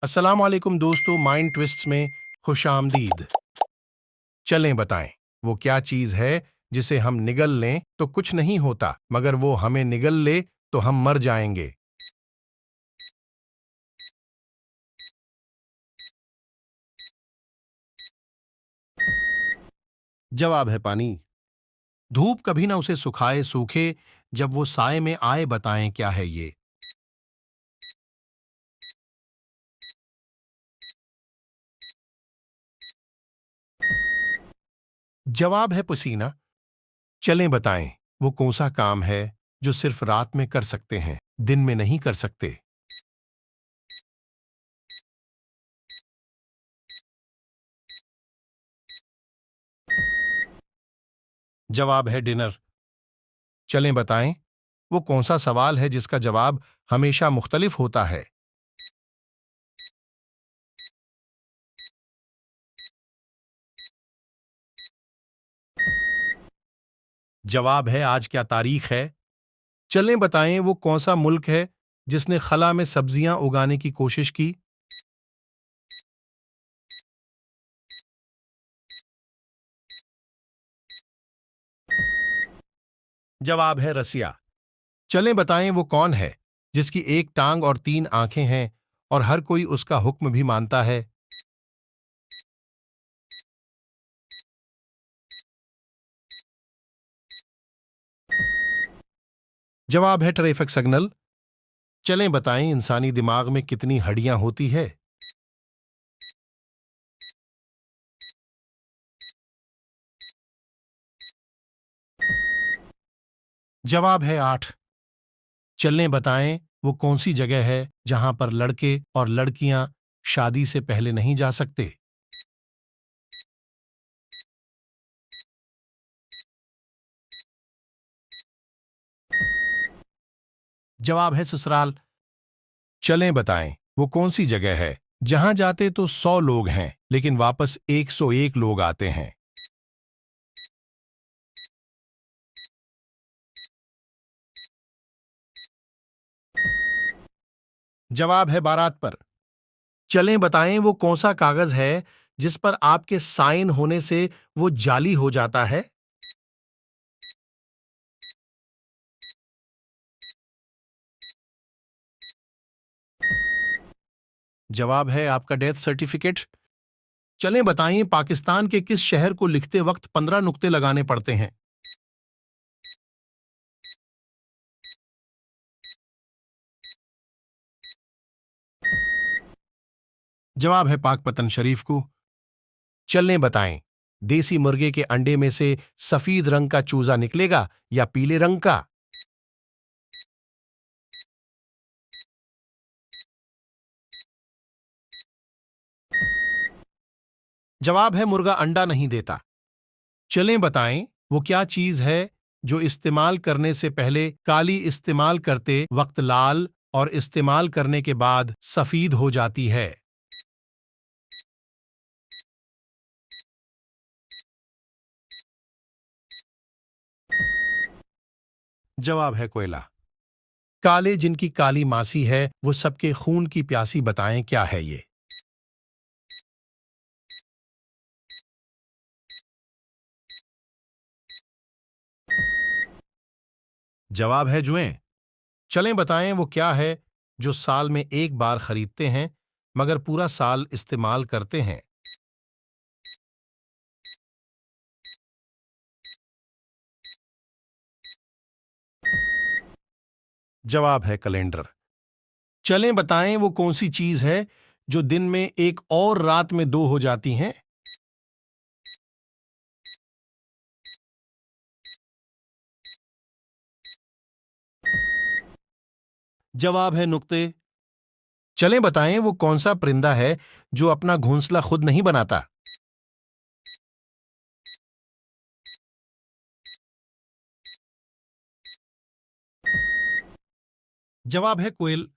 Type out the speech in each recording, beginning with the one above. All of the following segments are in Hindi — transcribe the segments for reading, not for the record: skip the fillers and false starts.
अस्सलाम वालेकुम दोस्तों, माइंड ट्विस्ट्स में खुश आमदीद। चलें बताएं, वो क्या चीज़ है जिसे हम निगल लें तो कुछ नहीं होता, मगर वो हमें निगल ले तो हम मर जाएंगे। जवाब है पानी। धूप कभी ना उसे सुखाए सूखे, जब वो साए में आए बताएं क्या है ये। जवाब है पसीना। चलें बताएं, वो कौन सा काम है जो सिर्फ रात में कर सकते हैं, दिन में नहीं कर सकते। जवाब है डिनर। चलें बताएं, वो कौन सा सवाल है जिसका जवाब हमेशा मुख्तलिफ होता है। जवाब है आज क्या तारीख है। चलें बताएं, वो कौन सा मुल्क है जिसने खला में सब्जियां उगाने की कोशिश की। जवाब है रसिया। चलें बताएं, वो कौन है जिसकी एक टांग और तीन आंखें हैं और हर कोई उसका हुक्म भी मानता है। जवाब है ट्रैफिक सिग्नल। चलें बताएं, इंसानी दिमाग में कितनी हड्डियां होती है। जवाब है 8। चलें बताएं, वो कौन सी जगह है जहां पर लड़के और लड़कियां शादी से पहले नहीं जा सकते। जवाब है ससुराल। चलें बताएं, वो कौन सी जगह है जहां जाते तो 100 लोग हैं लेकिन वापस 101 लोग आते हैं। जवाब है बारात पर। चलें बताएं, वो कौन सा कागज है जिस पर आपके साइन होने से वो जाली हो जाता है। जवाब है आपका डेथ सर्टिफिकेट। चलें बताएं, पाकिस्तान के किस शहर को लिखते वक्त 15 नुक्ते लगाने पड़ते हैं। जवाब है पाकपतन शरीफ को। चलें बताएं, देसी मुर्गे के अंडे में से सफेद रंग का चूजा निकलेगा या पीले रंग का। जवाब है मुर्गा अंडा नहीं देता। चलें बताएं, वो क्या चीज है जो इस्तेमाल करने से पहले काली, इस्तेमाल करते वक्त लाल और इस्तेमाल करने के बाद सफेद हो जाती है। जवाब है कोयला। काले जिनकी काली मासी है वो सबके खून की प्यासी, बताएं क्या है ये। जवाब है जुएं। चलें बताएं, वो क्या है जो साल में एक बार खरीदते हैं मगर पूरा साल इस्तेमाल करते हैं। जवाब है कैलेंडर। चलें बताएं, वो कौन सी चीज है जो दिन में एक और रात में दो हो जाती हैं। जवाब है नुक्ते। चलें बताएं, वो कौन सा परिंदा है जो अपना घोंसला खुद नहीं बनाता। जवाब है कोयल।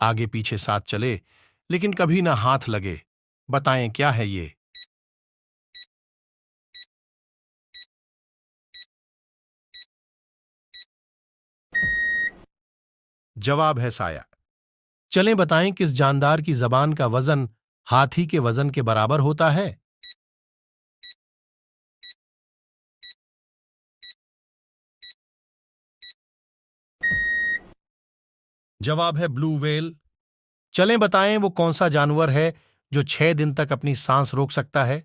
आगे पीछे साथ चले लेकिन कभी ना हाथ लगे, बताएं क्या है ये। जवाब है साया। चलें बताएं किस जानदार की जबान का वजन हाथी के वजन के बराबर होता है। जवाब है ब्लू व्हेल। चलें बताएं वो कौन सा जानवर है जो 6 दिन तक अपनी सांस रोक सकता है।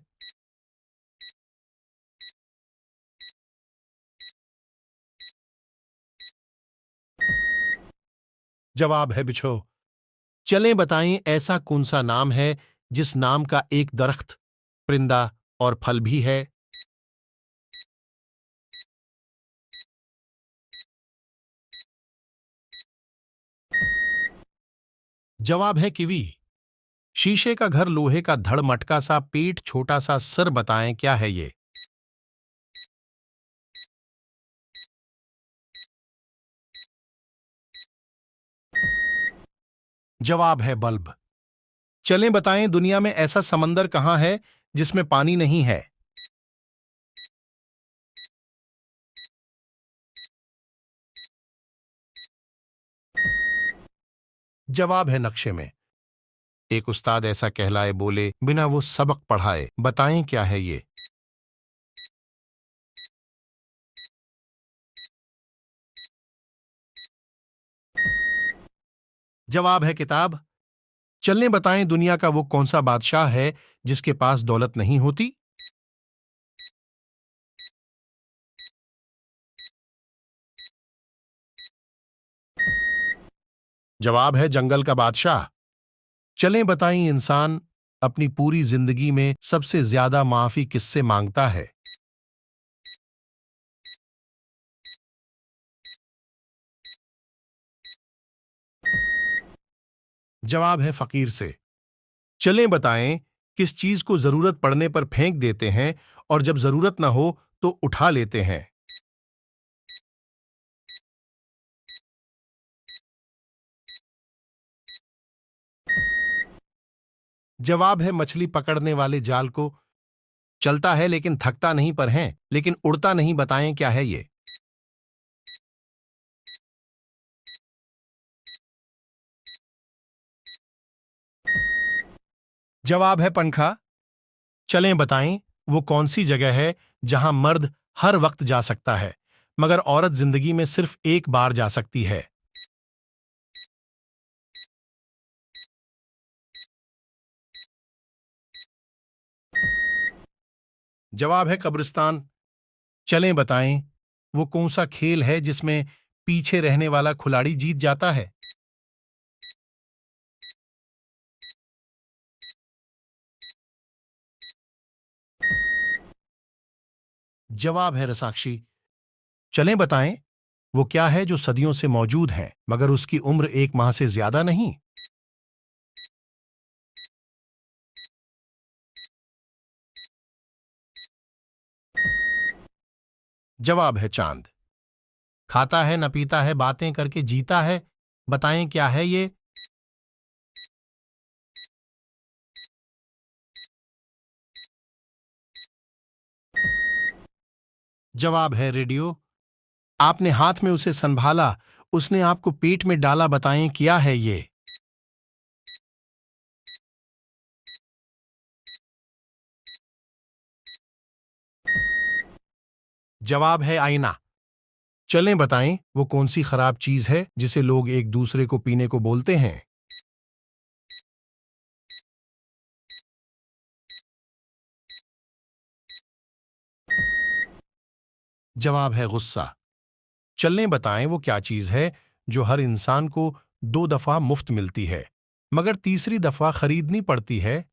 जवाब है बिच्छू। चलें बताएं ऐसा कौन सा नाम है जिस नाम का एक दरख्त, परिंदा और फल भी है। जवाब है किवी। शीशे का घर, लोहे का धड़, मटका सा पेट, छोटा सा सिर, बताएं क्या है ये। जवाब है बल्ब। चलें बताएं दुनिया में ऐसा समंदर कहां है जिसमें पानी नहीं है। जवाब है नक्शे में। एक उस्ताद ऐसा कहलाए बोले बिना वो सबक पढ़ाए, बताएं क्या है ये। जवाब है किताब। चलें बताएं दुनिया का वो कौन सा बादशाह है जिसके पास दौलत नहीं होती। जवाब है जंगल का बादशाह। चलें बताएं इंसान अपनी पूरी जिंदगी में सबसे ज्यादा माफी किससे मांगता है। जवाब है फकीर से। चलें बताएं किस चीज को जरूरत पड़ने पर फेंक देते हैं और जब जरूरत न हो तो उठा लेते हैं। जवाब है मछली पकड़ने वाले जाल को। चलता है लेकिन थकता नहीं, पर है लेकिन उड़ता नहीं, बताएं क्या है ये। जवाब है पंखा। चलें बताएं वो कौन सी जगह है जहां मर्द हर वक्त जा सकता है मगर औरत जिंदगी में सिर्फ एक बार जा सकती है। जवाब है कब्रिस्तान। चलें बताएं वो कौन सा खेल है जिसमें पीछे रहने वाला खिलाड़ी जीत जाता है। जवाब है रसाक्षी। चलें बताएं वो क्या है जो सदियों से मौजूद है मगर उसकी उम्र 1 माह से ज्यादा नहीं। जवाब है चांद। खाता है न पीता है, बातें करके जीता है, बताएं क्या है ये। जवाब है रेडियो। आपने हाथ में उसे संभाला, उसने आपको पेट में डाला, बताएं क्या है ये। जवाब है आईना। चलें बताएं वो कौन सी खराब चीज है जिसे लोग एक दूसरे को पीने को बोलते हैं। जवाब है गुस्सा। चलें बताएं वो क्या चीज है जो हर इंसान को 2 दफा मुफ्त मिलती है मगर तीसरी दफा खरीदनी पड़ती है।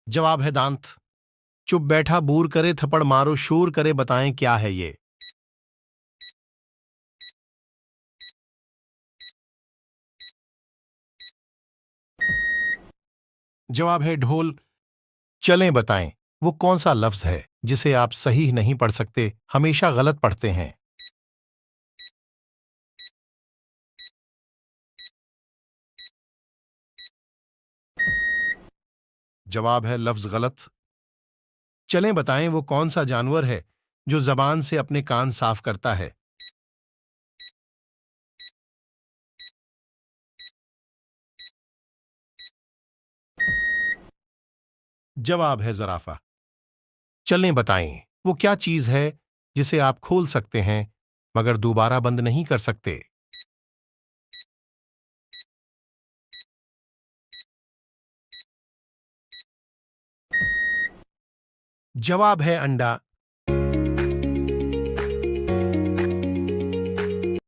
जवाब है दांत। चुप बैठा बूर करे, थप्पड़ मारो शोर करे, बताएं क्या है ये। जवाब है ढोल। चलें बताएं वो कौन सा लफ्ज है जिसे आप सही नहीं पढ़ सकते, हमेशा गलत पढ़ते हैं। जवाब है लफ्ज गलत। चलें बताएं वो कौन सा जानवर है जो जबान से अपने कान साफ करता है? जवाब है ज़राफ़ा। चलें बताएं, वो क्या चीज़ है जिसे आप खोल सकते हैं मगर दोबारा बंद नहीं कर सकते? जवाब है अंडा।